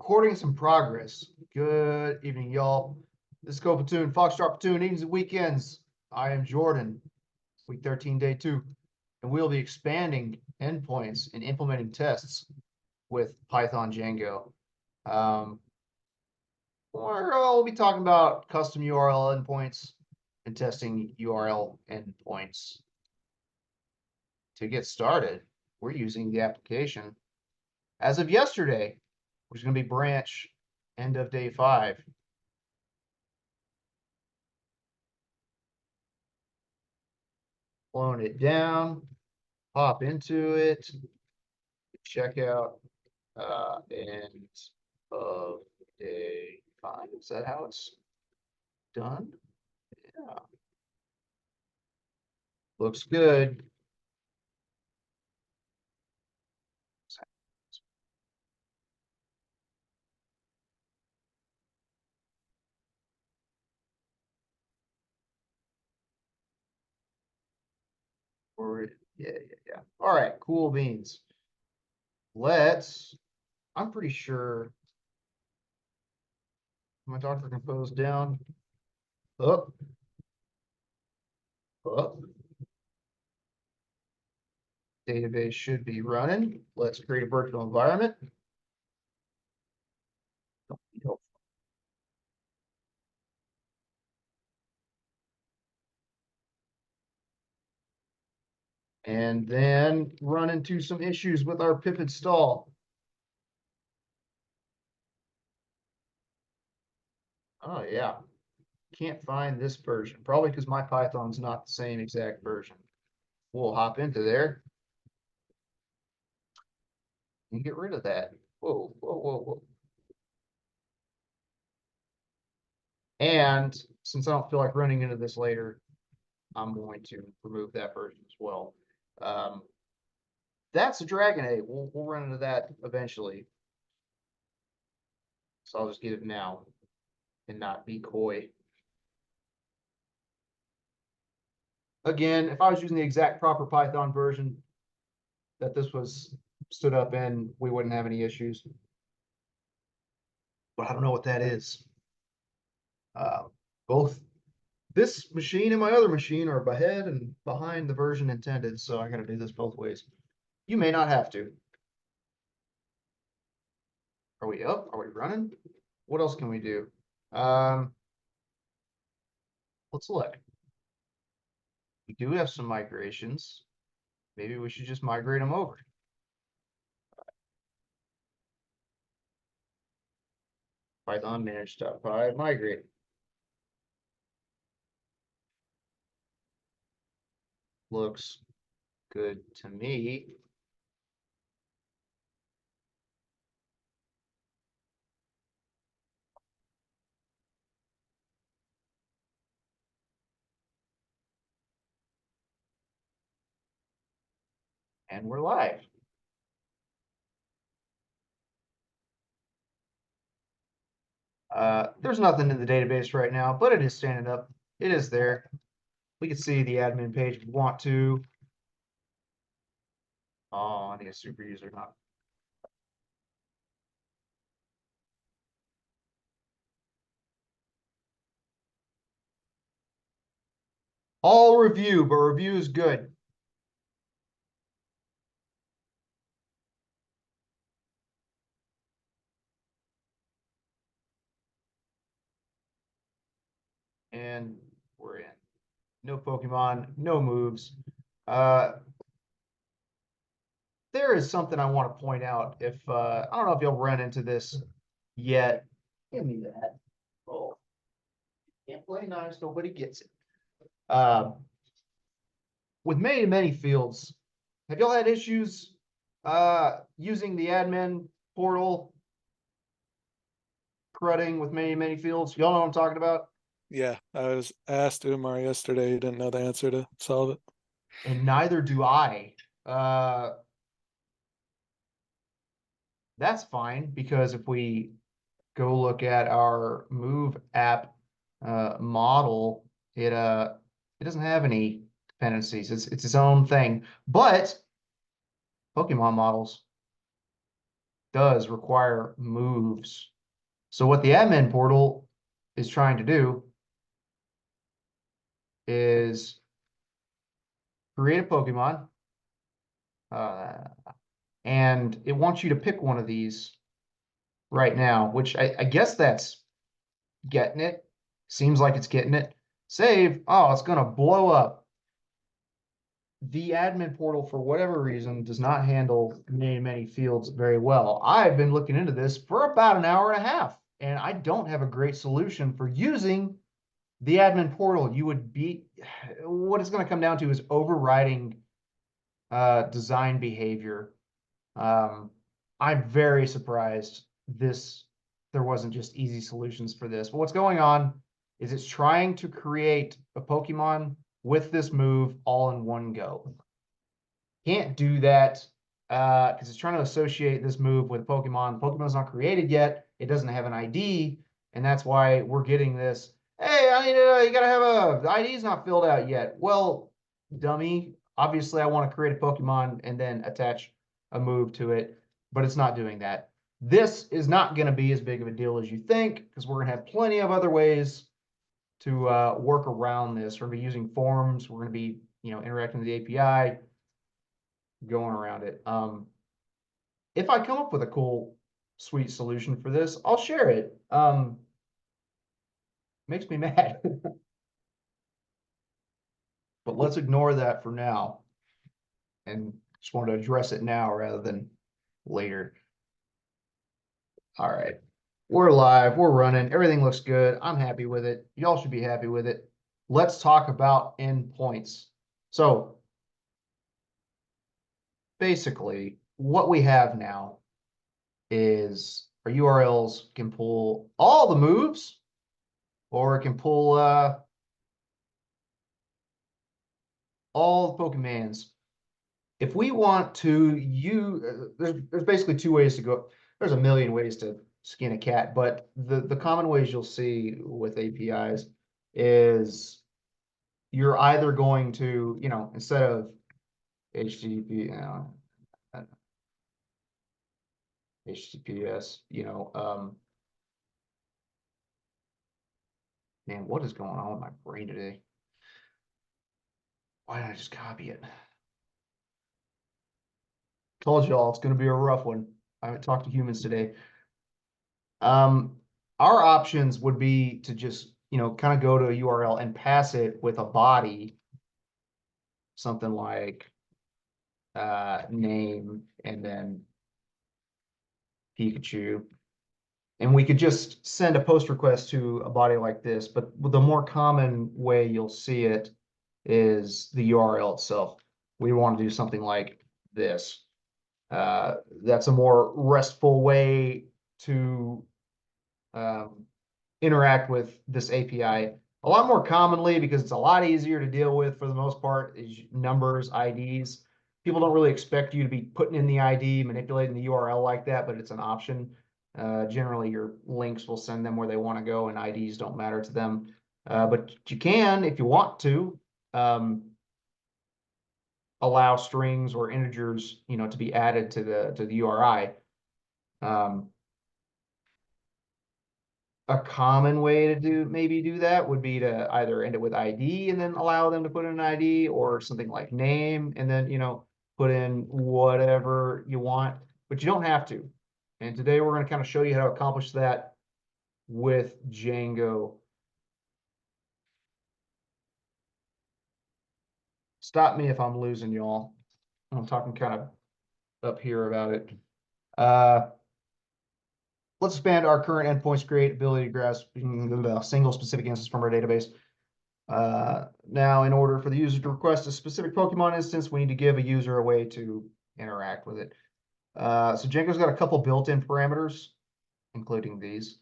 Recording some progress. Good evening, y'all. This is Platoon, Foxtrot Platoon, evenings and weekends. I am Jordan, week 13, day 2, and we'll be expanding endpoints and implementing tests with Python Django. We'll be talking about custom URL endpoints and testing URL endpoints. To get started, we're using the application as of yesterday, which is going to be branch end of day 5. Clone it down, pop into it, check out end of day 5. Is that how it's done? Yeah. Looks good. Yeah. All right, cool beans. I'm pretty sure my Docker Compose down. Up. Database should be running. Let's create a virtual environment. And then run into some issues with our pip install. Oh yeah, can't find this version, probably because my Python's not the same exact version. We'll hop into there and get rid of that. Whoa. And since I don't feel like running into this later, I'm going to remove that version as well. That's a Dragon A. We'll run into that eventually. So I'll just get it now and not be coy. Again, if I was using the exact proper Python version that this was stood up in, we wouldn't have any issues. But I don't know what that is. Both this machine and my other machine are ahead and behind the version intended, so I gotta do this both ways. You may not have to. Are we up? Are we running? What else can we do? Let's look. We do have some migrations. Maybe we should just migrate them over. Python manage.py migrate. Looks good to me. And we're live. There's nothing in the database right now, but it is standing up. It is there. We can see the admin page if we want to. Oh, I need a super user, not. All review, but review is good. And we're in. No Pokemon, no moves. There is something I want to point out. If I don't know if you'll run into this yet. Give me that. Oh, can't play nice, nobody gets it. With many fields, have y'all had issues using the admin portal, CRUDing with many fields? Y'all know what I'm talking about? Yeah, I was asked Umar yesterday. He didn't know the answer to solve it. And neither do I. That's fine, because if we go look at our move app model, it doesn't have any dependencies. It's its own thing. But Pokemon models, does require moves. So what the admin portal is trying to do is create a Pokemon, and it wants you to pick one of these right now, which I guess that's getting it. Seems like it's getting it. Save. Oh, it's going to blow up. The admin portal, for whatever reason, does not handle many fields very well. I've been looking into this for about an hour and a half, and I don't have a great solution for using the admin portal. You would be, what it's going to come down to is overriding design behavior. I'm very surprised there wasn't just easy solutions for this. But what's going on is it's trying to create a Pokemon with this move all in one go. Can't do that because it's trying to associate this move with Pokemon. The Pokemon's not created yet. It doesn't have an ID, and that's why we're getting this. Hey, I need you gotta have the ID's not filled out yet. Well, dummy. Obviously, I want to create a Pokemon and then attach a move to it, but it's not doing that. This is not going to be as big of a deal as you think because we're going to have plenty of other ways to work around this. We're going to be using forms. We're going to be, interacting with the API, going around it. If I come up with a cool, sweet solution for this, I'll share it. Makes me mad. But let's ignore that for now and just want to address it now rather than later. All right. We're live. We're running. Everything looks good. I'm happy with it. Y'all should be happy with it. Let's talk about endpoints. So basically, what we have now is our URLs can pull all the moves, or it can pull all the Pokemons. If we want to use, there's basically two ways to go. There's a million ways to skin a cat, but the common ways you'll see with APIs is you're either going to, instead of HTTP, HTTPS, man, what is going on with my brain today? Why did I just copy it? Told y'all it's going to be a rough one. I haven't talked to humans today. Our options would be to just, kind of go to a URL and pass it with a body, something like name and then Pikachu. And we could just send a post request to a body like this, but the more common way you'll see it is the URL itself. We want to do something like this. That's a more restful way to interact with this API. A lot more commonly, because it's a lot easier to deal with for the most part, is numbers, IDs. People don't really expect you to be putting in the ID, manipulating the URL like that, but it's an option. Generally, your links will send them where they want to go, and IDs don't matter to them. But you can, if you want to, allow strings or integers, to be added to the URI. A common way to do that would be to either end it with ID and then allow them to put in an ID, or something like name and then, put in whatever you want, but you don't have to. And today we're going to kind of show you how to accomplish that with Django. Stop me if I'm losing y'all. I'm talking kind of up here about it. Let's expand our current endpoints create ability to grasp a single specific instance from our database. Now, in order for the user to request a specific Pokemon instance, we need to give a user a way to interact with it. So Django's got a couple built-in parameters, including these.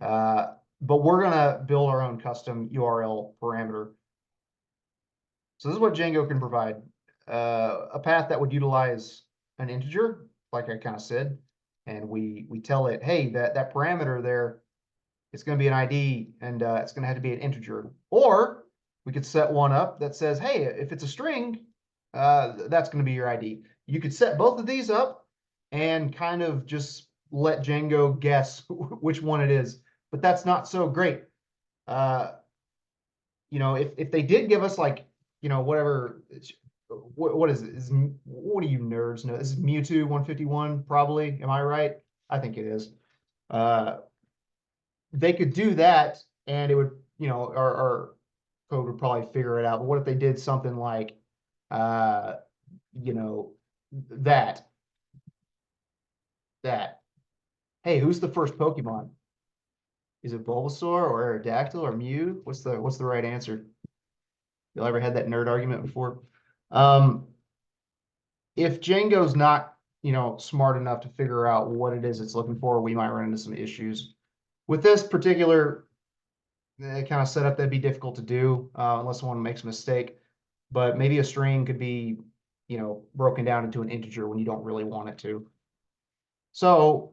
But we're going to build our own custom URL parameter. So this is what Django can provide. A path that would utilize an integer, like I kind of said, and we tell it, hey, that parameter there, it's going to be an ID, and it's going to have to be an integer. Or we could set one up that says, hey, if it's a string, that's going to be your ID. You could set both of these up and kind of just let Django guess which one it is, but that's not so great. You know, if they did give us like, you know, whatever, what is it? What do you nerds know? This is Mewtwo 151, probably. Am I right? I think it is. They could do that, and it would, you know, our code would probably figure it out. But what if they did something like, uh, you know, that? Hey, who's the first Pokemon? Is it Bulbasaur or Aerodactyl or Mew? What's the right answer? Y'all ever had that nerd argument before? If Django's not, you know, smart enough to figure out what it is it's looking for, we might run into some issues. With this particular kind of setup, that'd be difficult to do unless someone makes a mistake. But maybe a string could be, you know, broken down into an integer when you don't really want it to. So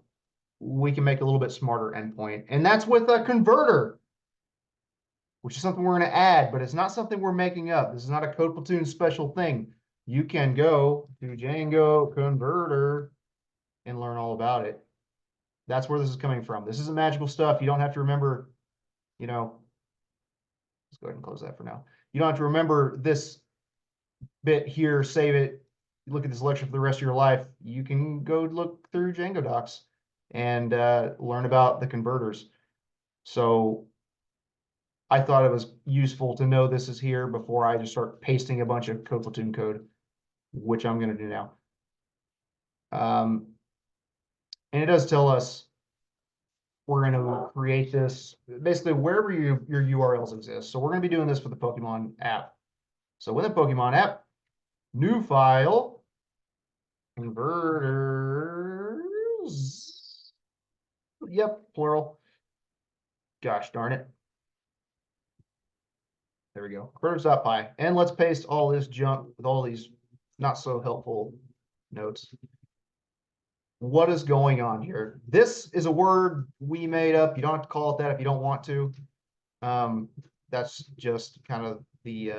we can make a little bit smarter endpoint, and that's with a converter, which is something we're going to add, but it's not something we're making up. This is not a Code Platoon special thing. You can go to Django converter and learn all about it. That's where this is coming from. This isn't magical stuff. You don't have to remember, you know, let's go ahead and close that for now. You don't have to remember this bit here, save it, look at this lecture for the rest of your life. You can go look through Django docs and learn about the converters. So I thought it was useful to know this is here before I just start pasting a bunch of Code Platoon code, which I'm going to do now. And it does tell us we're going to create this basically wherever your URLs exist. So we're going to be doing this for the Pokemon app. So with the Pokemon app, new file, converters. Yep, plural. Gosh darn it. There we go. Converters.py. And let's paste all this junk with all these not so helpful notes. What is going on here? This is a word we made up. You don't have to call it that if you don't want to. That's just kind of the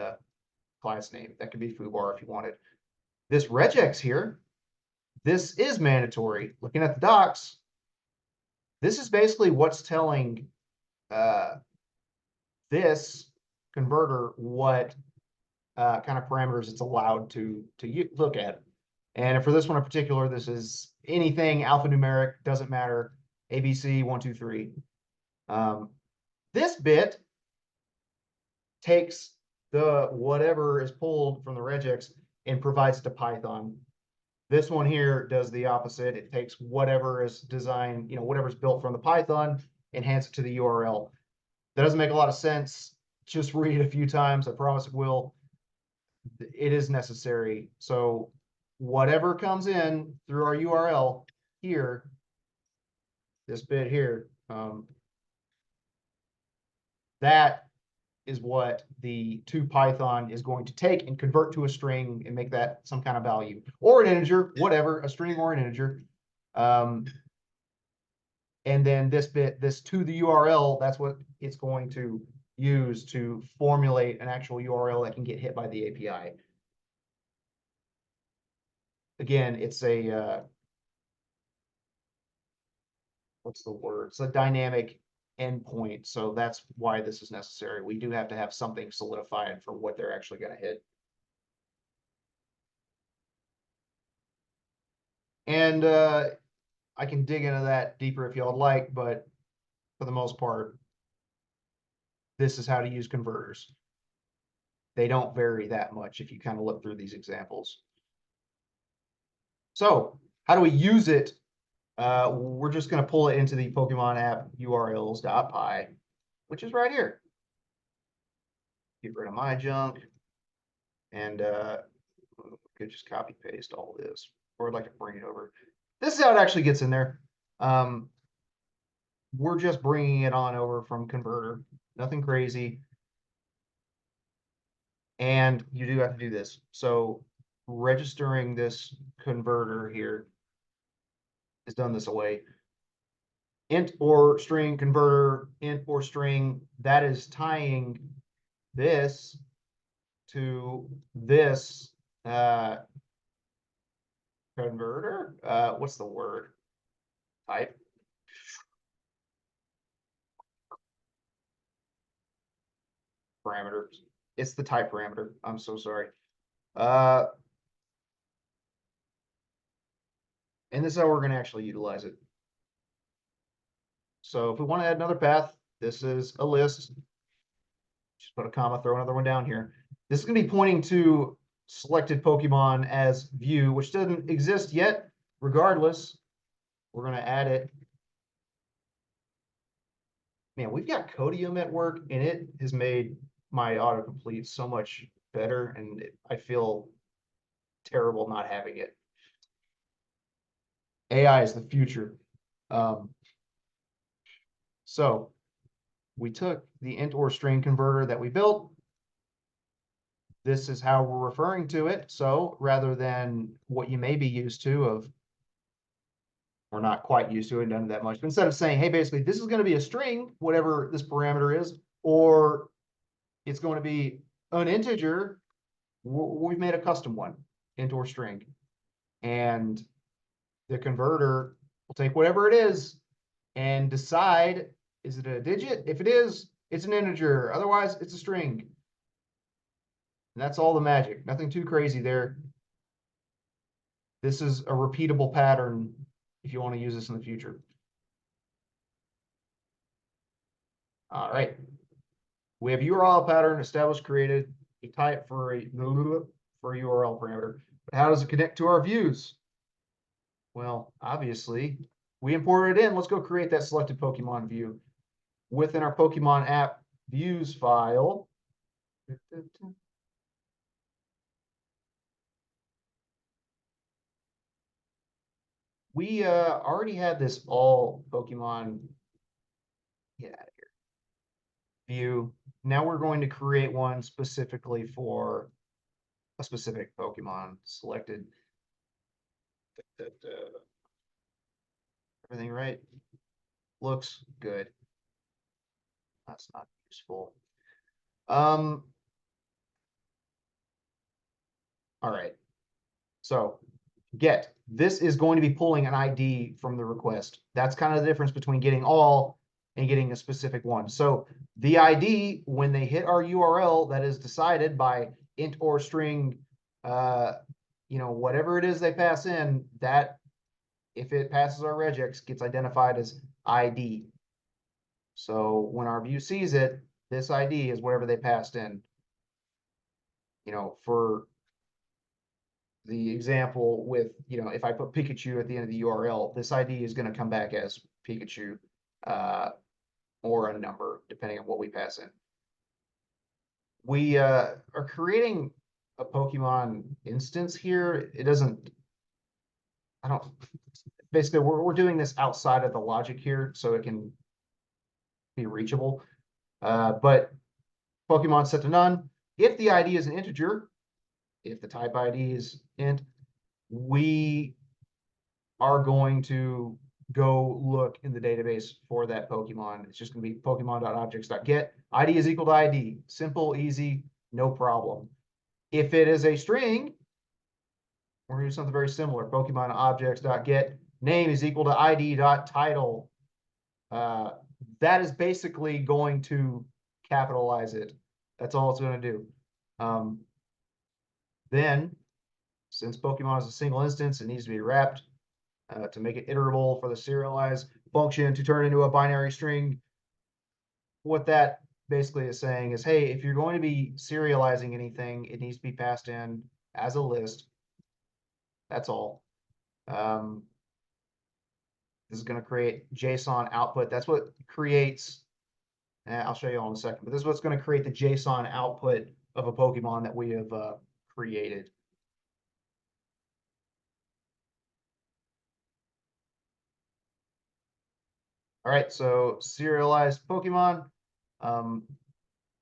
class name. That could be foobar if you wanted. This regex here, this is mandatory. Looking at the docs, this is basically what's telling this converter what kind of parameters it's allowed to look at. And for this one in particular, this is anything alphanumeric, doesn't matter, ABC, 1, 2, 3. This bit takes the whatever is pulled from the regex and provides it to Python. This one here does the opposite. It takes whatever is designed, you know, whatever's built from the Python and hands it to the URL. That doesn't make a lot of sense. Just read it a few times. I promise it will. It is necessary. So whatever comes in through our URL here, this bit here, that is what the to Python is going to take and convert to a string and make that some kind of value or an integer, whatever, a string or an integer. And then this bit, this to the URL, that's what it's going to use to formulate an actual URL that can get hit by the API. Again, it's a, what's the word? It's a dynamic endpoint. So that's why this is necessary. We do have to have something solidified for what they're actually going to hit. And I can dig into that deeper if y'all like, but for the most part, this is how to use converters. They don't vary that much if you kind of look through these examples. So how do we use it? We're just going to pull it into the Pokemon app urls.py, which is right here. Get rid of my junk. And could just copy paste all this, or I'd like to bring it over. This is how it actually gets in there. We're just bringing it on over from converter, nothing crazy. And you do have to do this. So registering this converter here is done this way. Int or string converter, int or string, that is tying this to this converter. What's the word? type. Parameter. It's the type parameter. I'm so sorry. And this is how we're going to actually utilize it. So if we want to add another path, this is a list. Just put a comma, throw another one down here. This is going to be pointing to selected Pokemon as view, which doesn't exist yet. Regardless, we're going to add it. Man, we've got Codium at work, and it has made my autocomplete so much better, and I feel terrible not having it. AI is the future. So we took the int or string converter that we built. This is how we're referring to it. So rather than what you may be used to of, we're not quite used to it, done that much. But instead of saying, hey, basically, this is going to be a string, whatever this parameter is, or it's going to be an integer, we've made a custom one, int or string. And the converter will take whatever it is and decide, is it a digit? If it is, it's an integer. Otherwise, it's a string. And that's all the magic. Nothing too crazy there. This is a repeatable pattern if you want to use this in the future. All right. We have URL pattern established, created a type for a URL parameter. But how does it connect to our views? Well, obviously, we imported it in. Let's go create that selected Pokemon view within our Pokemon app views file. We already had this all Pokemon here view. Now we're going to create one specifically for a specific Pokemon selected. Everything right? Looks good. That's not useful. All right. So get. This is going to be pulling an ID from the request. That's kind of the difference between getting all and getting a specific one. So the ID, when they hit our URL, that is decided by int or string, whatever it is they pass in, that if it passes our regex, gets identified as ID. So when our view sees it, this ID is whatever they passed in. For the example with, if I put Pikachu at the end of the URL, this ID is going to come back as Pikachu or a number, depending on what we pass in. We are creating a Pokemon instance here. Basically, we're doing this outside of the logic here, so it can be reachable. But Pokemon set to none. If the ID is an integer, if the type ID is int, we are going to go look in the database for that Pokemon. It's just going to be pokemon.objects.get. ID is equal to ID. Simple, easy, no problem. If it is a string, we're going to do something very similar. Pokemon.objects.get. Name is equal to ID.title. That is basically going to capitalize it. That's all it's going to do. Then, since Pokemon is a single instance, it needs to be wrapped to make it iterable for the serialize function to turn into a binary string. What that basically is saying is, hey, if you're going to be serializing anything, it needs to be passed in as a list. That's all. This is going to create JSON output. That's what creates, I'll show you all in a second, but this is what's going to create the JSON output of a Pokemon that we have created. All right, so serialized Pokemon.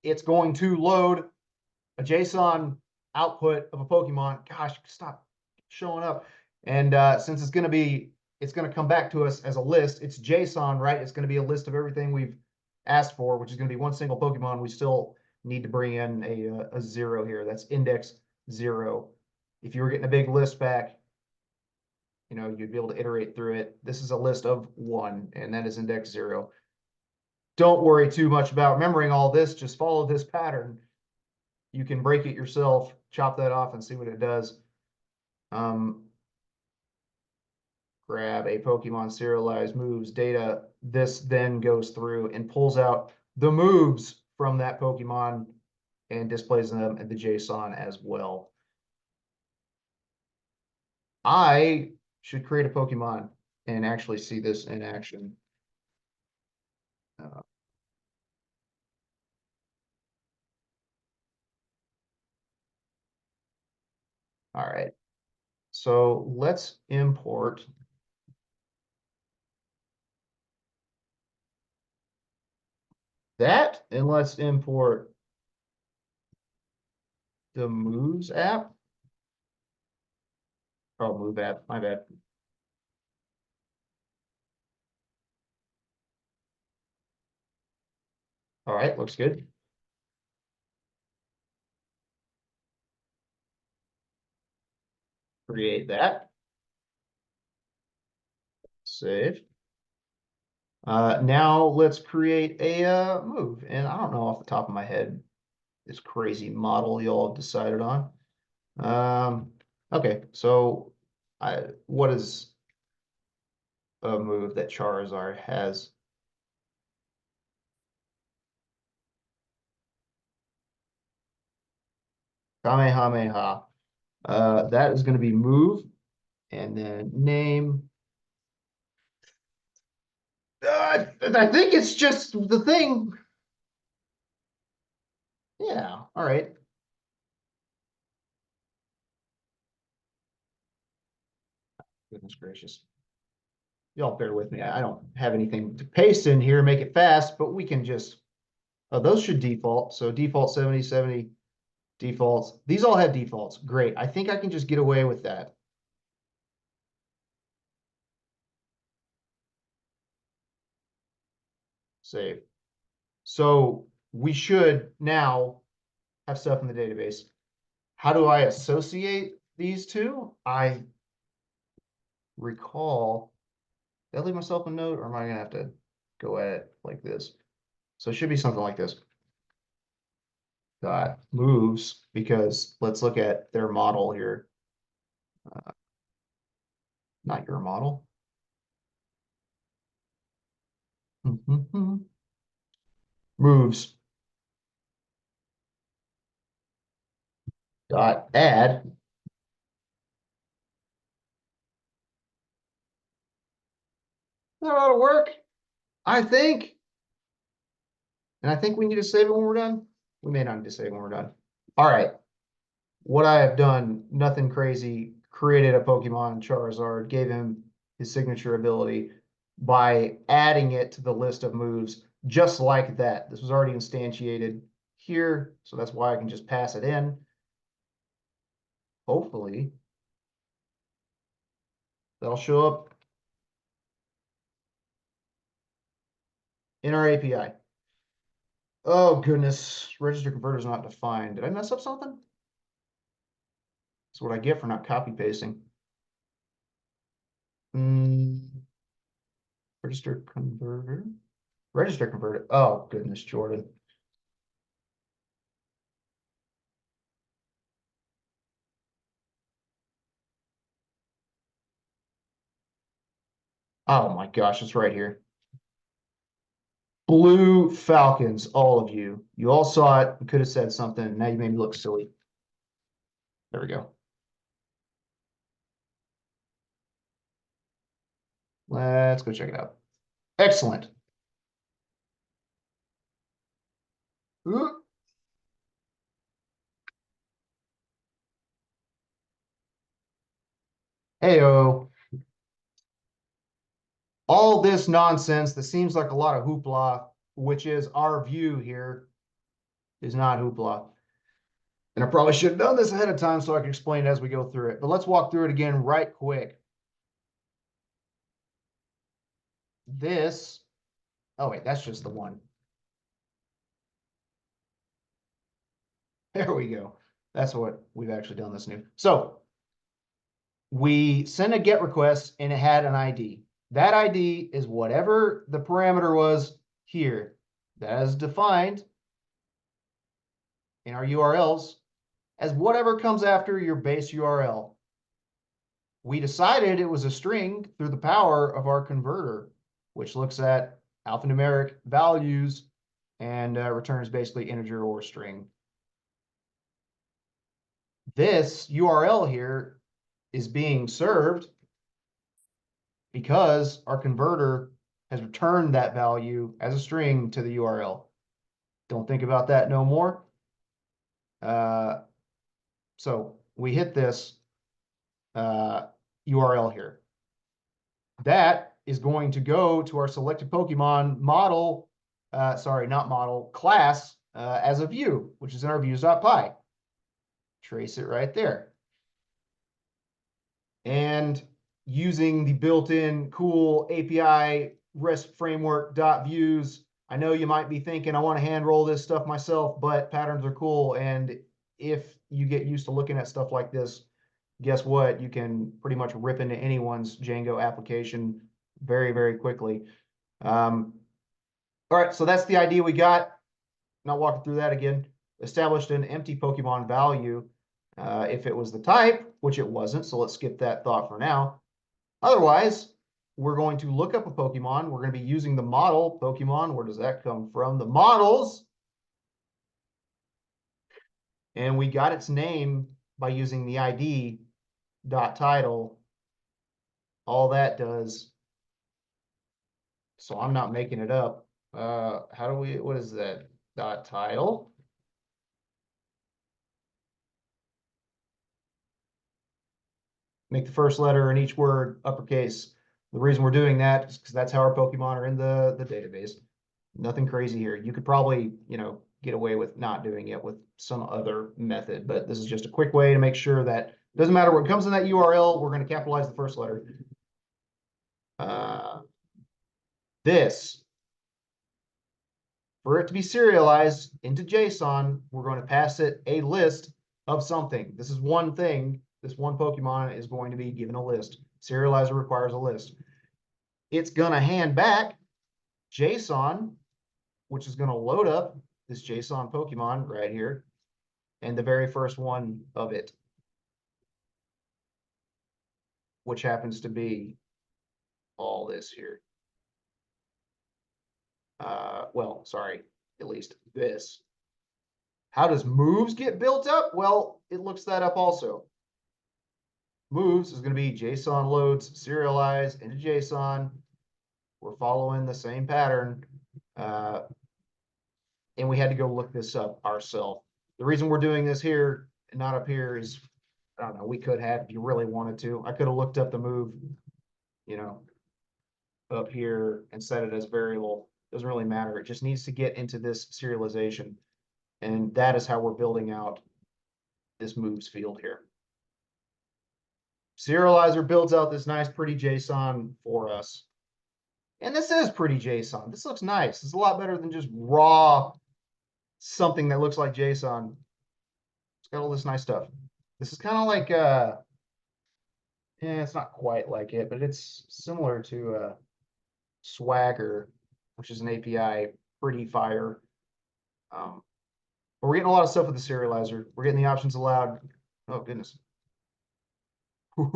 It's going to load a JSON output of a Pokemon. Gosh, stop showing up. And since it's going to come back to us as a list. It's JSON, right? It's going to be a list of everything we've asked for, which is going to be one single Pokemon. We still need to bring in a 0 here. That's index 0. If you were getting a big list back, you know, you'd be able to iterate through it. This is a list of 1, and that is index 0. Don't worry too much about remembering all this. Just follow this pattern. You can break it yourself, chop that off, and see what it does. Grab a Pokemon serialized moves data. This then goes through and pulls out the moves from that Pokemon and displays them in the JSON as well. I should create a Pokemon and actually see this in action. All right. So let's import that, and let's import the Moves app. Oh, Move app, my bad. All right, looks good. Create that. Save. Now let's create a move. And I don't know off the top of my head this crazy model y'all have decided on. Okay, so what is a move that Charizard has? Kamehameha. That is going to be move, and then name. I think it's just the thing. Yeah, all right. Goodness gracious. Y'all bear with me. I don't have anything to paste in here, make it fast, but we can just, oh, those should default. So default 70, 70, defaults. These all have defaults. Great. I think I can just get away with that. Save. So we should now have stuff in the database. How do I associate these two? I recall, did I leave myself a note, or am I gonna have to go at it like this? So it should be something like this. Dot moves, because let's look at their model here. Not your model. Moves. Dot add. That ought to work, I think. And I think we need to save it when we're done. We may not need to save it when we're done. All right. What I have done, nothing crazy. Created a Pokemon Charizard, gave him his signature ability by adding it to the list of moves just like that. This was already instantiated here, so that's why I can just pass it in. Hopefully, that'll show up in our API. Oh goodness, register converter is not defined. Did I mess up something? That's what I get for not copy pasting. Register converter. Register converter. Oh goodness, Jordan. Oh my gosh, it's right here. Blue Falcons, all of you. You all saw it. You could have said something. Now you made me look silly. There we go. Let's go check it out. Excellent. Heyo. All this nonsense that seems like a lot of hoopla, which is our view here, is not hoopla. And I probably should have done this ahead of time so I can explain it as we go through it. But let's walk through it again right quick. This, oh wait, that's just the one. There we go. That's what we've actually done this new. So we sent a GET request and it had an ID. That ID is whatever the parameter was here. That is defined in our URLs as whatever comes after your base URL. We decided it was a string through the power of our converter, which looks at alphanumeric values and returns basically integer or string. This URL here is being served because our converter has returned that value as a string to the URL. Don't think about that no more. So we hit this URL here. That is going to go to our selected Pokemon model, sorry, not model, class as a view, which is in our views.py. Trace it right there. And using the built-in cool API REST framework.views, I know you might be thinking, I want to hand roll this stuff myself, but patterns are cool. And if you get used to looking at stuff like this, guess what? You can pretty much rip into anyone's Django application very, very quickly. All right, so that's the idea we got. Not walking through that again. Established an empty Pokemon value if it was the type, which it wasn't, so let's skip that thought for now. Otherwise, we're going to look up a Pokemon. We're going to be using the model Pokemon. Where does that come from? The models. And we got its name by using the ID dot title. All that does, so I'm not making it up. How do we, what is that? Dot title. Make the first letter in each word uppercase. The reason we're doing that is because that's how our Pokemon are in the database. Nothing crazy here. You could probably, get away with not doing it with some other method, but this is just a quick way to make sure that it doesn't matter what comes in that URL, we're going to capitalize the first letter. This, for it to be serialized into JSON, we're going to pass it a list of something. This is one thing. This one Pokemon is going to be given a list. Serializer requires a list. It's going to hand back JSON, which is going to load up this JSON Pokemon right here, and the very first one of it, which happens to be all this here. Well, sorry, at least this. How does moves get built up? Well, it looks that up also. Moves is going to be JSON loads, serialize into JSON. We're following the same pattern. And we had to go look this up ourselves. The reason we're doing this here and not up here is, I don't know, we could have if you really wanted to. I could have looked up the move, up here and set it as variable. Doesn't really matter. It just needs to get into this serialization. And that is how we're building out this moves field here. Serializer builds out this nice, pretty JSON for us. And this is pretty JSON. This looks nice. It's a lot better than just raw something that looks like JSON. It's got all this nice stuff. This is kind of like, yeah, it's not quite like it, but it's similar to Swagger, which is an API, pretty fire. But we're getting a lot of stuff with the serializer. We're getting the options allowed. Oh, goodness. And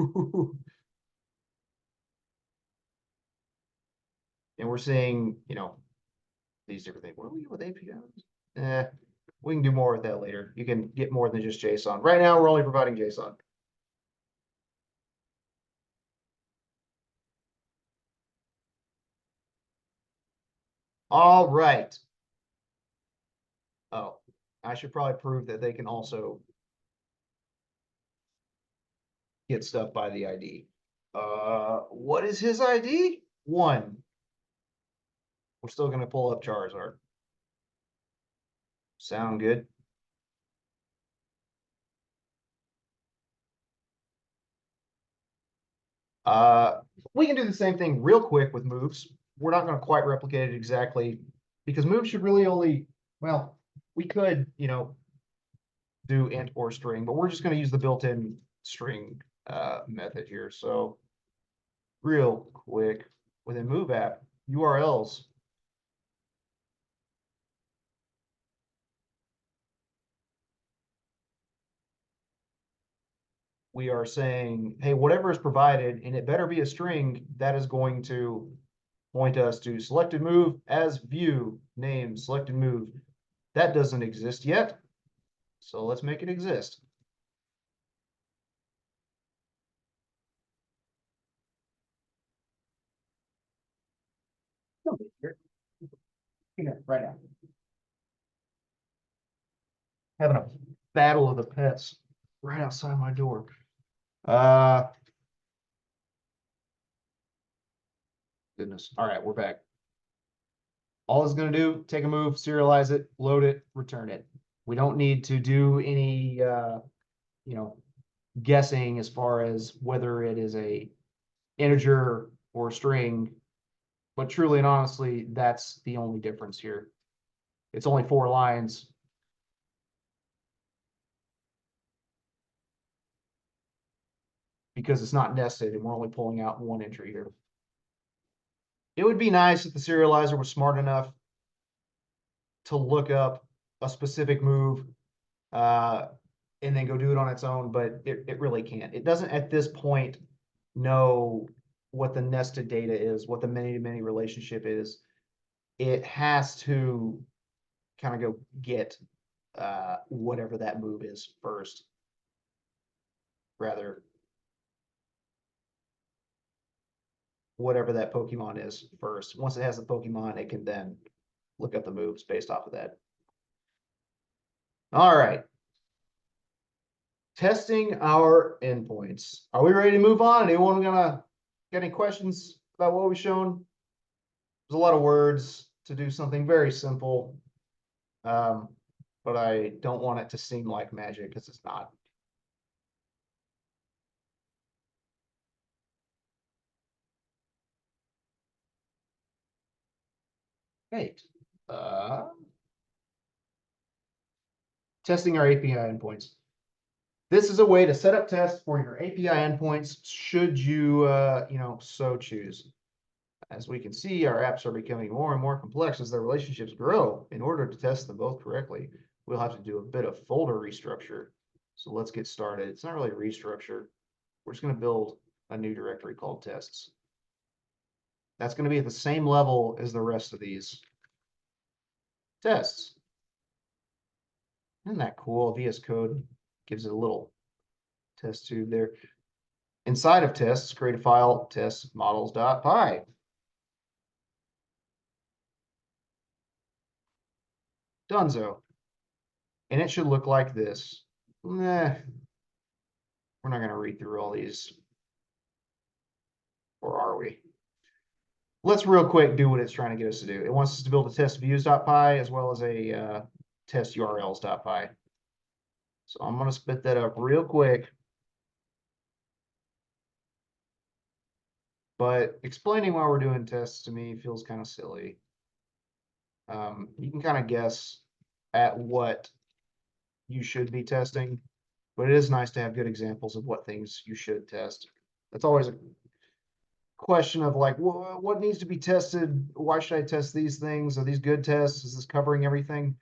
we're seeing, these different things. What do we get with APIs? We can do more with that later. You can get more than just JSON. Right now, we're only providing JSON. All right. Oh, I should probably prove that they can also get stuff by the ID. What is his ID? 1. We're still going to pull up Charizard. Sound good? We can do the same thing real quick with moves. We're not going to quite replicate it exactly because moves should really only, well, we could, do int or string, but we're just going to use the built-in string method here. So real quick, within Move app, URLs. We are saying, hey, whatever is provided, and it better be a string that is going to point us to selected move as view name selected move. That doesn't exist yet. So let's make it exist. Right now. Having a battle of the pets right outside my door. Goodness. All right, we're back. All it's going to do, take a move, serialize it, load it, return it. We don't need to do any, guessing as far as whether it is a integer or string. But truly and honestly, that's the only difference here. It's only 4 lines. Because it's not nested and we're only pulling out one entry here. It would be nice if the serializer was smart enough to look up a specific move and then go do it on its own, but it really can't. It doesn't at this point know what the nested data is, what the many-to-many relationship is. It has to kind of go get whatever that move is first. Rather, whatever that Pokemon is first. Once it has the Pokemon, it can then look up the moves based off of that. All right. Testing our endpoints. Are we ready to move on? Anyone gonna get any questions about what we've shown? There's a lot of words to do something very simple. But I don't want it to seem like magic because it's not. Great. Testing our API endpoints. This is a way to set up tests for your API endpoints should you, so choose. As we can see, our apps are becoming more and more complex as their relationships grow. In order to test them both correctly, we'll have to do a bit of folder restructure. So let's get started. It's not really a restructure. We're just going to build a new directory called tests. That's going to be at the same level as the rest of these tests. Isn't that cool? VS Code gives it a little test tube there. Inside of tests, create a file, test models.py. Donezo. And it should look like this. We're not going to read through all these. Or are we? Let's real quick do what it's trying to get us to do. It wants us to build a test views.py as well as a test urls.py. So I'm going to spit that up real quick. But explaining why we're doing tests to me feels kind of silly. You can kind of guess at what you should be testing, but it is nice to have good examples of what things you should test. That's always a question of like, what needs to be tested? Why should I test these things? Are these good tests? Is this covering everything?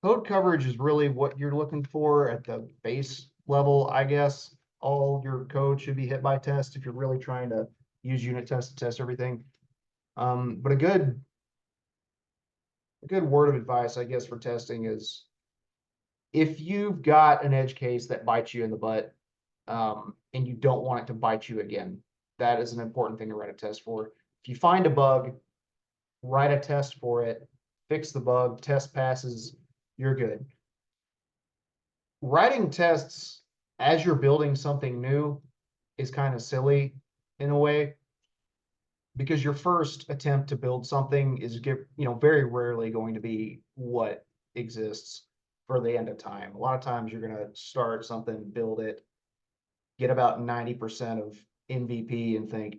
Code coverage is really what you're looking for at the base level, I guess. All your code should be hit by test if you're really trying to use unit tests to test everything. But a good word of advice, I guess, for testing is if you've got an edge case that bites you in the butt, and you don't want it to bite you again, that is an important thing to write a test for. If you find a bug, write a test for it, fix the bug, test passes, you're good. Writing tests as you're building something new is kind of silly in a way, because your first attempt to build something is very rarely going to be what exists for the end of time. A lot of times you're going to start something, build it, get about 90% of MVP and think,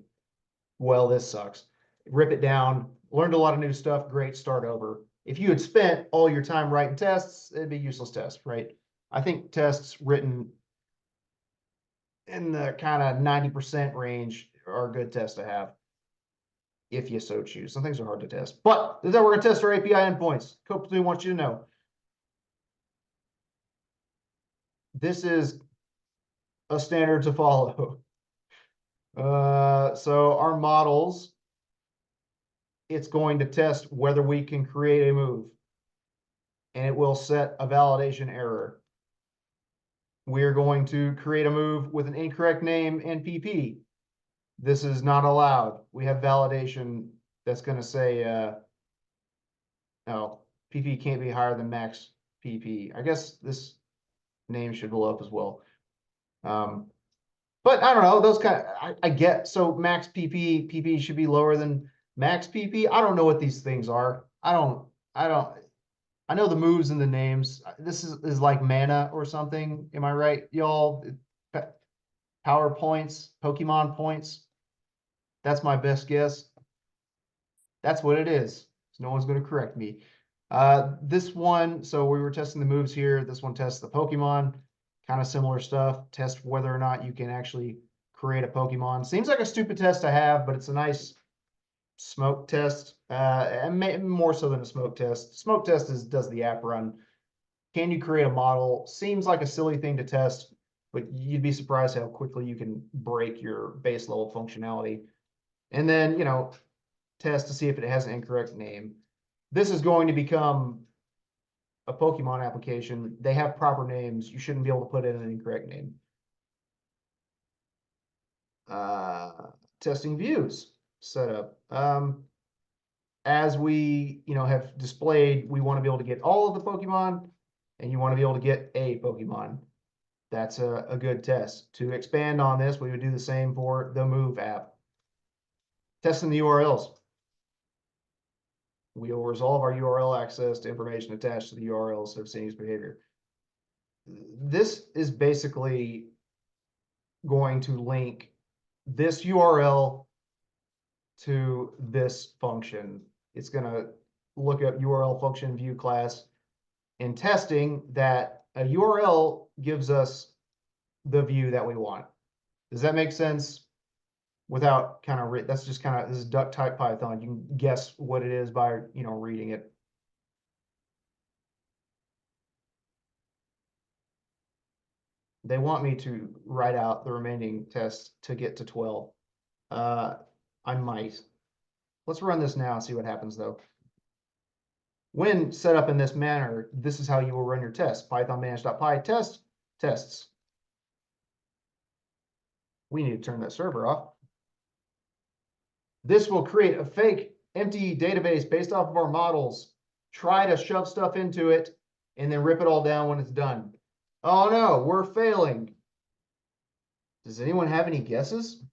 well, this sucks. Rip it down, learned a lot of new stuff, great, start over. If you had spent all your time writing tests, it'd be a useless test, right? I think tests written in the kind of 90% range are a good test to have, if you so choose. Some things are hard to test, but this is how we're gonna test our API endpoints. Code Platoon wants you to know. This is a standard to follow. So our models, it's going to test whether we can create a move, and it will set a validation error. We are going to create a move with an incorrect name and PP. This is not allowed. We have validation that's going to say, no, PP can't be higher than max PP. I guess this name should blow up as well. But I don't know, those I get, so max PP should be lower than max PP. I don't know what these things are. I know the moves and the names. This is like mana or something. Am I right, y'all? Power points, Pokemon points. That's my best guess. That's what it is. So no one's going to correct me. This one, so we were testing the moves here. This one tests the Pokemon, kind of similar stuff. Test whether or not you can actually create a Pokemon. Seems like a stupid test to have, but it's a nice smoke test, and more so than a smoke test. Smoke test does the app run. Can you create a model? Seems like a silly thing to test, but you'd be surprised how quickly you can break your base level functionality. And then, test to see if it has an incorrect name. This is going to become a Pokemon application. They have proper names. You shouldn't be able to put in an incorrect name. Testing views setup. As we, have displayed, we want to be able to get all of the Pokemon, and you want to be able to get a Pokemon. That's a good test. To expand on this, we would do the same for the Move app. Testing the URLs. We will resolve our URL access to information attached to the URLs of Cindy's behavior. This is basically going to link this URL to this function. It's going to look up URL function view class, and testing that a URL gives us the view that we want. Does that make sense? Without that's just this is duck type Python. You can guess what it is by, reading it. They want me to write out the remaining tests to get to 12. I might. Let's run this now and see what happens though. When set up in this manner, this is how you will run your test. Python manage.py test tests. We need to turn that server off. This will create a fake empty database based off of our models. Try to shove stuff into it and then rip it all down when it's done. Oh no, we're failing. Does anyone have any guesses?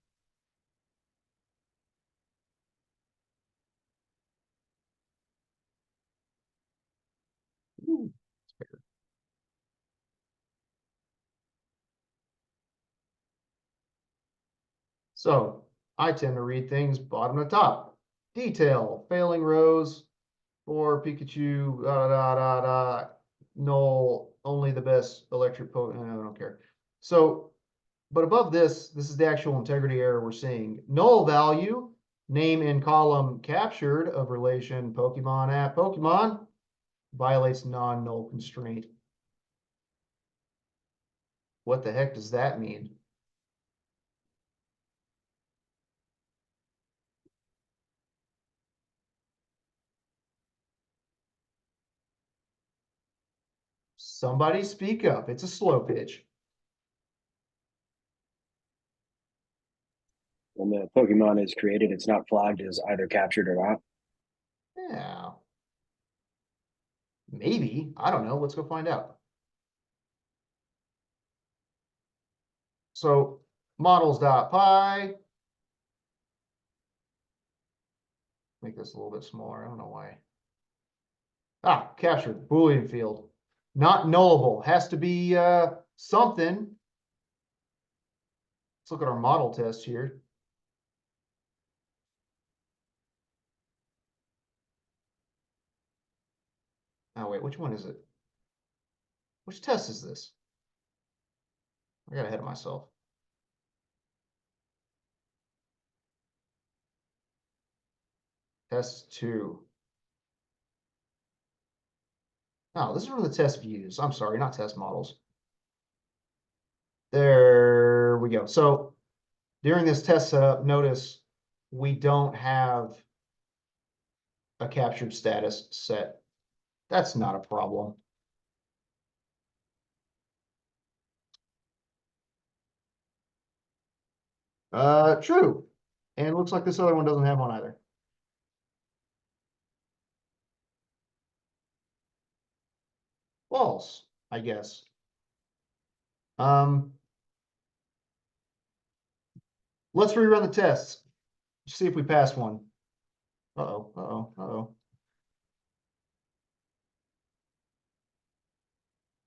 Ooh, it's bigger. So I tend to read things bottom to top. Detail, failing rows for Pikachu, null, only the best electric Pokemon. I don't care. So, but above this is the actual integrity error we're seeing. Null value, name in column captured of relation Pokemon at Pokemon, violates non-null constraint. What the heck does that mean? Somebody speak up. It's a slow pitch. When the Pokemon is created, it's not flagged as either captured or not. Yeah. Maybe. I don't know. Let's go find out. So models.py. Make this a little bit smaller. I don't know why. Captured. Boolean field. Not nullable. Has to be something. Let's look at our model test here. Oh, wait, which one is it? Which test is this? I got ahead of myself. Test 2. Oh, this is from the test views. I'm sorry, not test models. There we go. So during this test setup, notice we don't have a captured status set. That's not a problem. True. And looks like this other one doesn't have one either. False, I guess. Let's rerun the tests. See if we pass one. Uh-oh, uh-oh, uh-oh.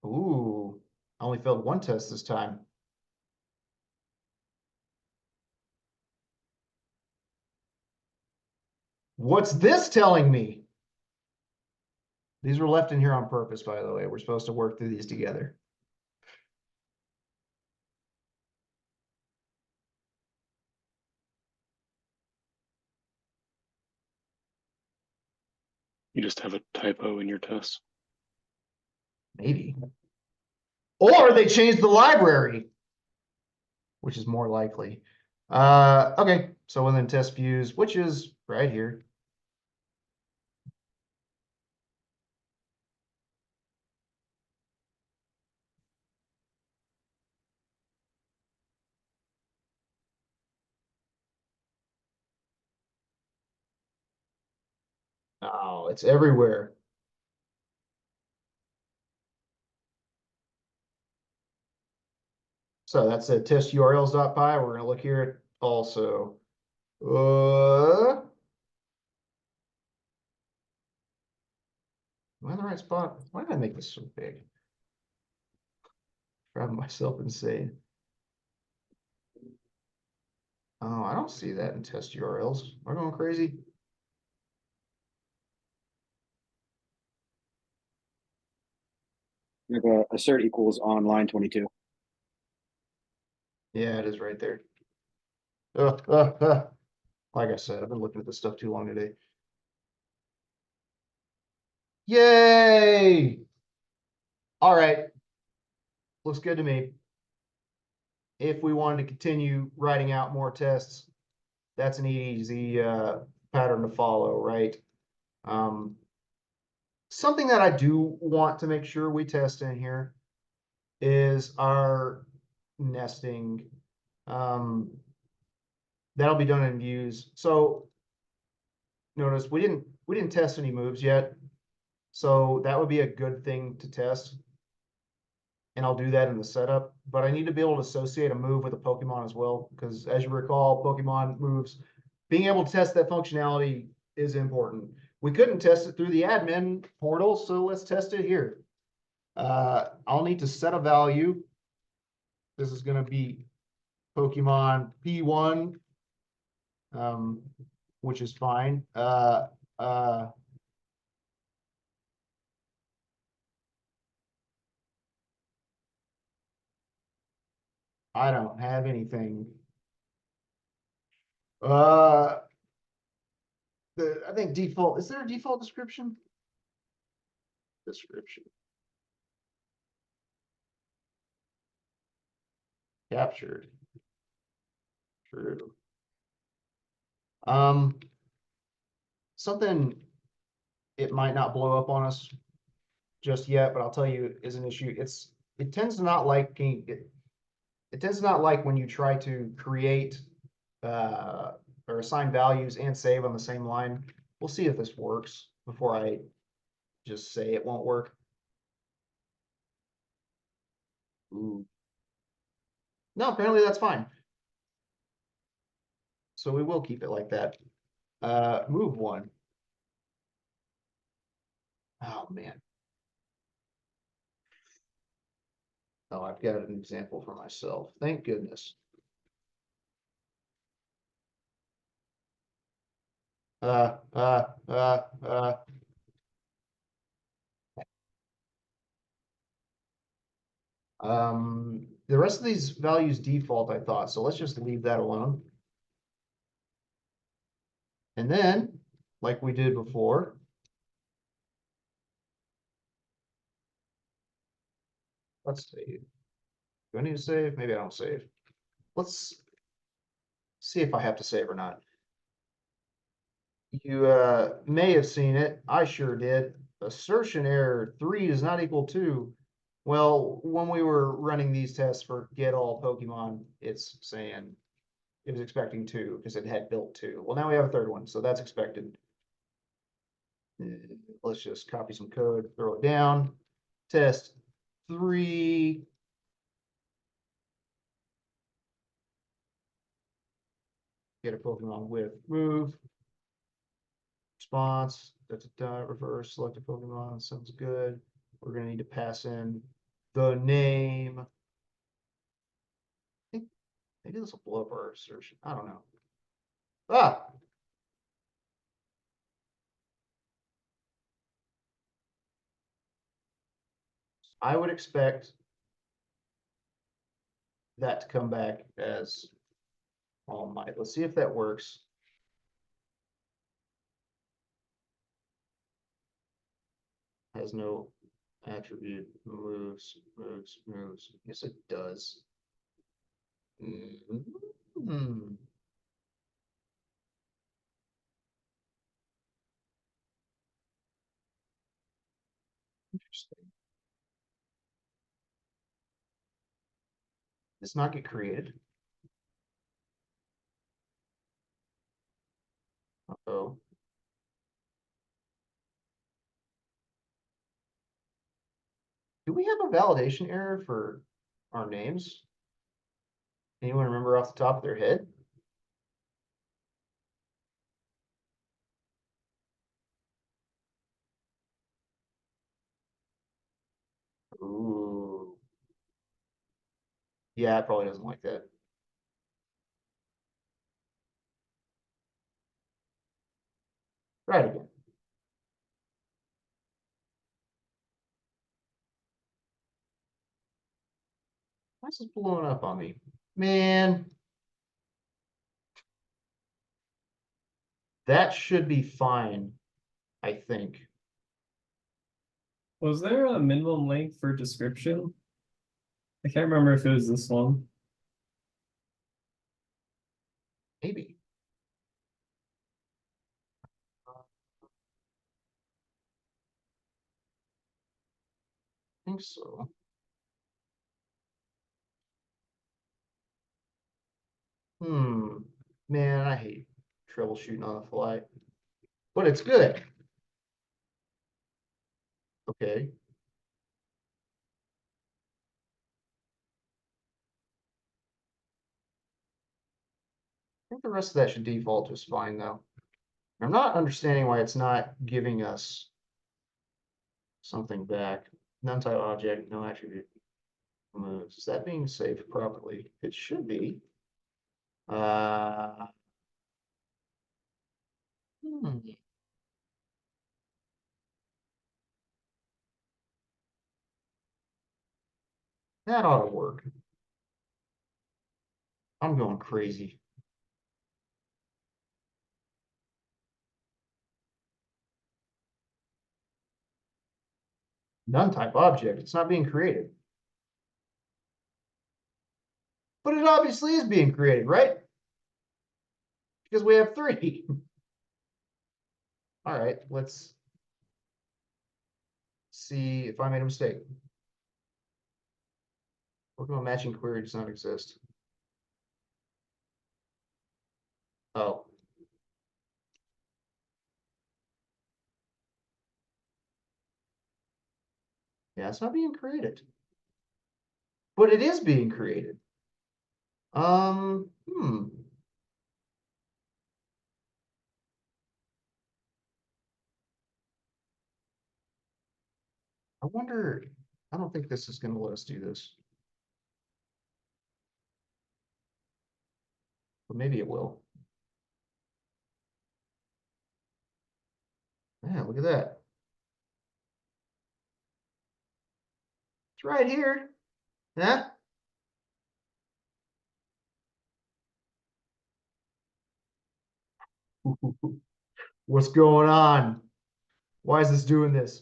Ooh, I only failed one test this time. What's this telling me? These were left in here on purpose, by the way. We're supposed to work through these together. You just have a typo in your test. Maybe. Or they changed the library, which is more likely. Okay, so within test views, which is right here. Oh, it's everywhere. So that's a test URLs.py. We're going to look here at also. Am I in the right spot? Why did I make this so big? Driving myself insane. Oh, I don't see that in test URLs. Am I going crazy? Like assert equals on line 22. Yeah, it is right there. Like I said, I've been looking at this stuff too long today. Yay! All right. Looks good to me. If we wanted to continue writing out more tests, that's an easy pattern to follow, right? Something that I do want to make sure we test in here is our nesting. That'll be done in views. So notice we didn't test any moves yet. So that would be a good thing to test. And I'll do that in the setup, but I need to be able to associate a move with a Pokemon as well, because as you recall, Pokemon moves, being able to test that functionality is important. We couldn't test it through the admin portal, so let's test it here. I'll need to set a value. This is going to be Pokemon P1, which is fine. I don't have anything. I think default, is there a default description? Description. Captured. True. Something it might not blow up on us just yet, but I'll tell you is an issue. It tends to not like it tends to not like when you try to create or assign values and save on the same line. We'll see if this works before I just say it won't work. Ooh. No, apparently that's fine. So we will keep it like that. Move one. Oh man. Oh, I've got an example for myself. Thank goodness. Uh, uh, uh, uh. The rest of these values default, I thought, so let's just leave that alone. And then like we did before. Let's save. Do I need to save? Maybe I don't save. Let's see if I have to save or not. You may have seen it. I sure did. Assertion error 3 is not equal to. Well, when we were running these tests for get all Pokemon, it's saying it was expecting 2 because it had built 2. Well, now we have a third one, so that's expected. Let's just copy some code, throw it down. Test 3. Get a Pokemon with move. Response, reverse, select a Pokemon, sounds good. We're gonna need to pass in the name. I think maybe this will blow up our assertion. I don't know. Ah, I would expect that to come back as All Might. Let's see if that works. Has no attribute, moves. Yes, it does. Hmm. Interesting. Does not get created. Uh-oh. Do we have a validation error for our names? Anyone remember off the top of their head? Ooh. Yeah, it probably doesn't like that. Try it again. Why is this blowing up on me? Man. That should be fine, I think. Was there a minimum length for description? I can't remember if it was this one. Maybe. I think so. Man, I hate troubleshooting on the fly. But it's good. Okay. I think the rest of that should default just fine though. I'm not understanding why it's not giving us something back. None type object, no attribute moves. Is that being saved properly? It should be. Hmm. That ought to work. I'm going crazy. None type object. It's not being created. But it obviously is being created, right? Because we have 3. All right, let's see if I made a mistake. Pokemon matching query does not exist. Oh. Yeah, it's not being created. But it is being created. I wonder, I don't think this is going to let us do this. But maybe it will. Yeah, look at that. It's right here. Yeah. What's going on? Why is this doing this?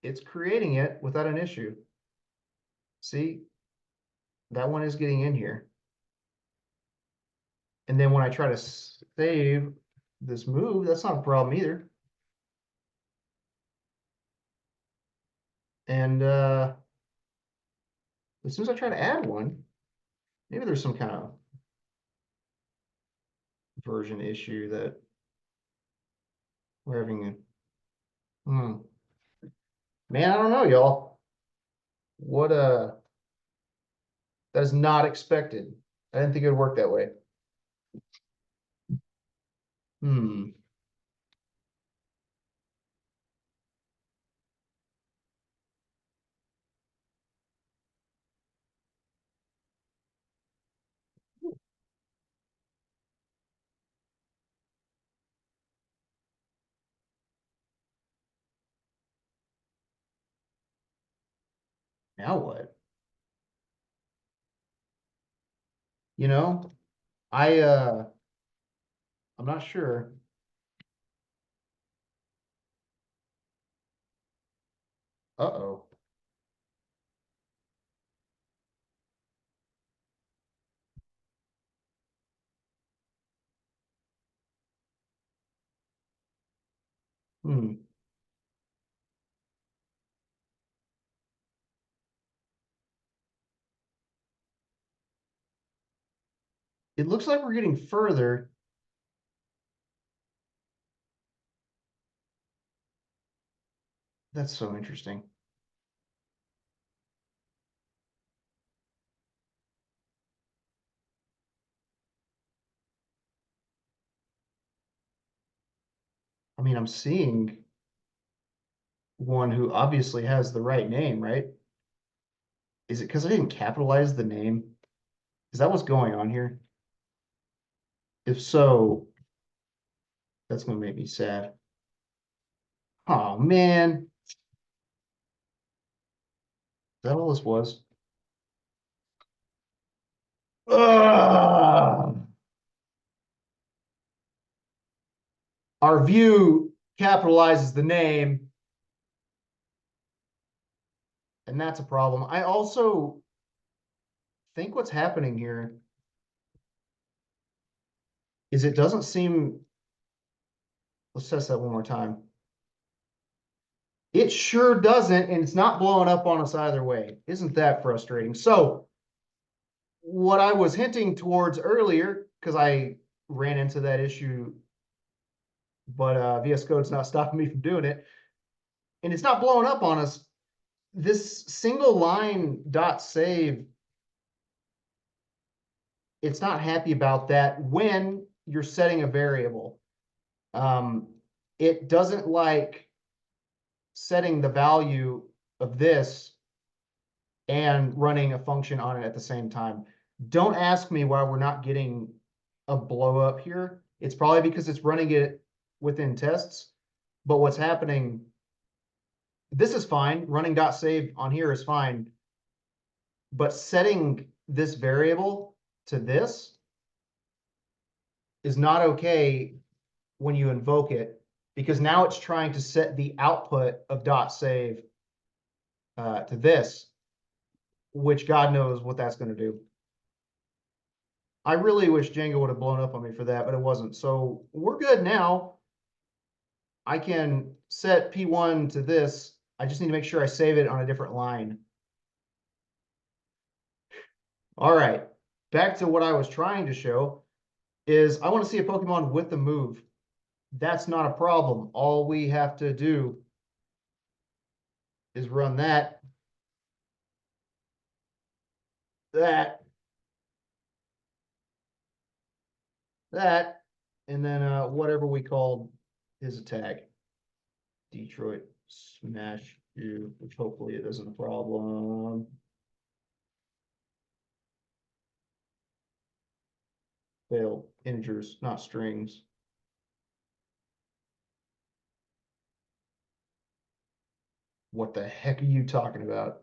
It's creating it without an issue. See? That one is getting in here. And then when I try to save this move, that's not a problem either. And as soon as I try to add one, maybe there's some kind of version issue that we're having. Man, I don't know, y'all. What that is not expected. I didn't think it would work that way. Now what? You know, I'm not sure. Uh-oh. It looks like we're getting further. That's so interesting. I mean, I'm seeing one who obviously has the right name, right? Is it because I didn't capitalize the name? Is that what's going on here? If so, that's gonna make me sad. Oh man. Is that all this was? Ugh. Our view capitalizes the name, and that's a problem. I also think what's happening here is it doesn't seem, let's test that one more time. It sure doesn't, and it's not blowing up on us either way. Isn't that frustrating? So what I was hinting towards earlier, because I ran into that issue, but VS Code's not stopping me from doing it, and it's not blowing up on us. This single line dot save, it's not happy about that when you're setting a variable. It doesn't like setting the value of this and running a function on it at the same time. Don't ask me why we're not getting a blow up here. It's probably because it's running it within tests. But what's happening, this is fine. Running dot save on here is fine. But setting this variable to this is not okay when you invoke it, because now it's trying to set the output of dot save to this, which God knows what that's going to do. I really wish Django would have blown up on me for that, but it wasn't. So we're good now. I can set P1 to this. I just need to make sure I save it on a different line. All right, back to what I was trying to show is I want to see a Pokemon with the move. That's not a problem. All we have to do is run that, that, and then whatever we called his attack. Detroit Smash You, which hopefully it isn't a problem. Fail, integers, not strings. What the heck are you talking about?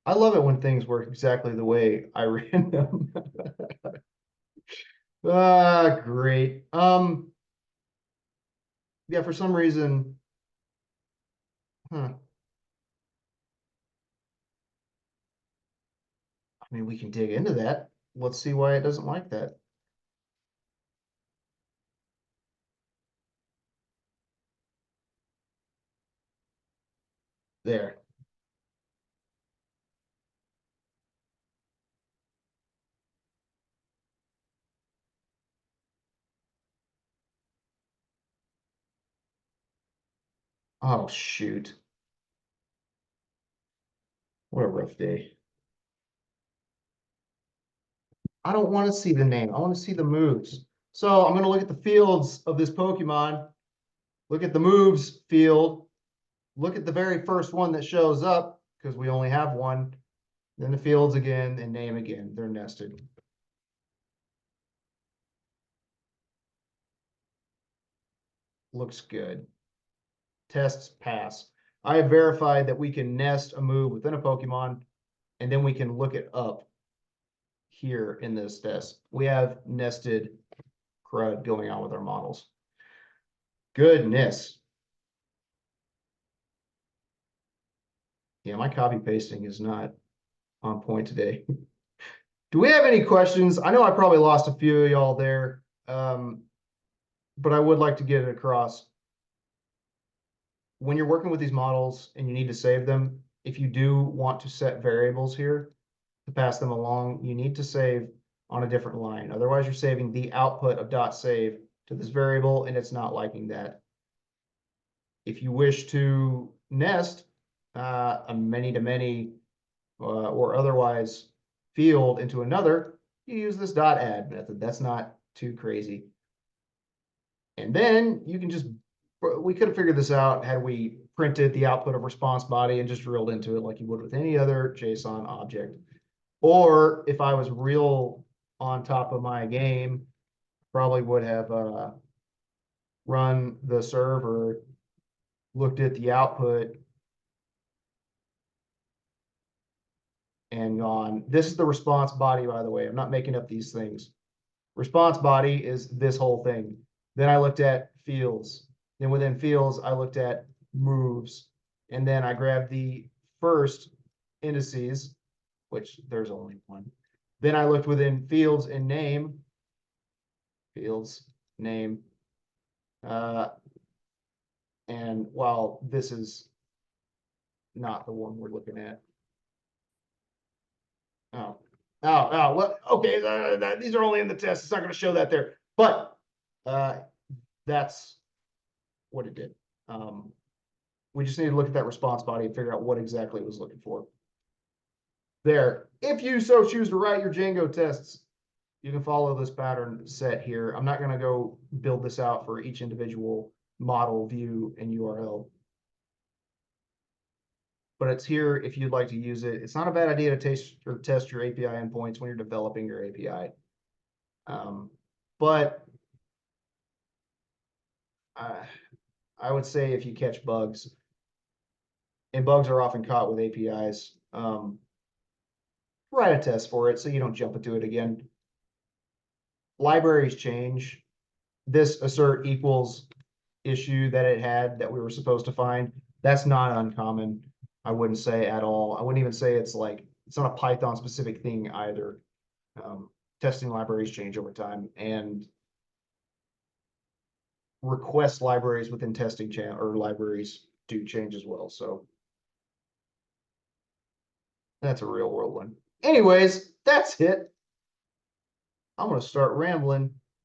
I love it when things work exactly the way I ran them. Ah, great. Yeah, for some reason. Huh. I mean, we can dig into that. Let's see why it doesn't like that. There. Oh, shoot. What a rough day. I don't want to see the name. I want to see the moves. So I'm going to look at the fields of this Pokemon. Look at the moves field. Look at the very first one that shows up, because we only have one. Then the fields again and name again. They're nested. Looks good. Tests pass. I have verified that we can nest a move within a Pokemon, and then we can look it up here in this test. We have nested CRUD going on with our models. Goodness. Yeah, my copy pasting is not on point today. Do we have any questions? I know I probably lost a few of y'all there, but I would like to get it across. When you're working with these models and you need to save them, if you do want to set variables here to pass them along, you need to save on a different line. Otherwise, you're saving the output of .save to this variable, and it's not liking that. If you wish to nest a many-to-many or otherwise field into another, you use this .add method. That's not too crazy. And then you can just, we could have figured this out had we printed the output of response body and just drilled into it like you would with any other JSON object. Or if I was real on top of my game, probably would have run the server, looked at the output, and gone, this is the response body, by the way. I'm not making up these things. Response body is this whole thing. Then I looked at fields. Then within fields, I looked at moves. And then I grabbed the first indices, which there's only one. Then I looked within fields and name. Fields, name. And while this is not the one we're looking at. Well, okay, these are only in the test. It's not going to show that there, but that's what it did. We just need to look at that response body and figure out what exactly it was looking for. There, if you so choose to write your Django tests, you can follow this pattern set here. I'm not going to go build this out for each individual model, view, and URL. But it's here if you'd like to use it. It's not a bad idea to test your API endpoints when you're developing your API. But I would say if you catch bugs, and bugs are often caught with APIs, write a test for it so you don't jump into it again. Libraries change. This assert equals issue that it had that we were supposed to find, that's not uncommon. I wouldn't say at all. I wouldn't even say it's not a Python specific thing either. Testing libraries change over time, and request libraries within testing channel or libraries do change as well. So that's a real world one. Anyways, that's it. I'm going to start rambling.